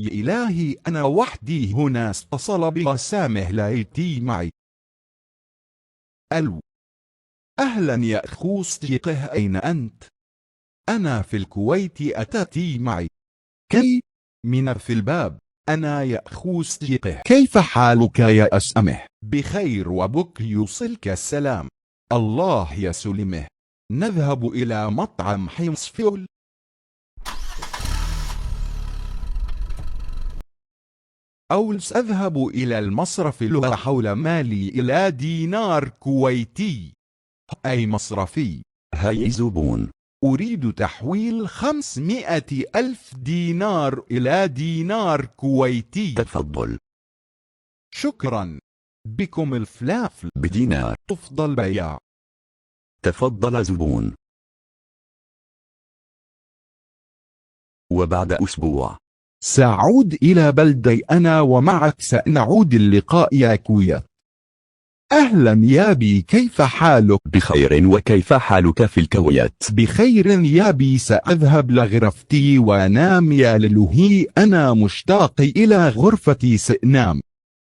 يا إلهي أنا وحدي هنا. اتصل بي سامح ليتي معي. ألو. أهلا يا أخو صديقه، أين أنت؟ أنا في الكويت، أتاتي معي. كي من في الباب. أنا يا أخو صديقه، كيف حالك يا أسامح؟ بخير وبك يوصلك السلام. الله يسلمه. نذهب إلى مطعم حمصفول. أو سأذهب إلى المصرف حول مالي إلى دينار كويتي. أي مصرفي؟ هاي زبون. أريد تحويل 500,000 دينار إلى دينار كويتي. تفضل. شكرا. بكم الفلافل بدينار. تفضل بياع. تفضل زبون. وبعد أسبوع سأعود إلى بلدي أنا ومعك سنعود اللقاء يا كويت. أهلا يا بي، كيف حالك؟ بخير، وكيف حالك في الكويت؟ بخير يا بي، سأذهب لغرفتي وأنام يا للهي، أنا مشتاق إلى غرفتي سأنام.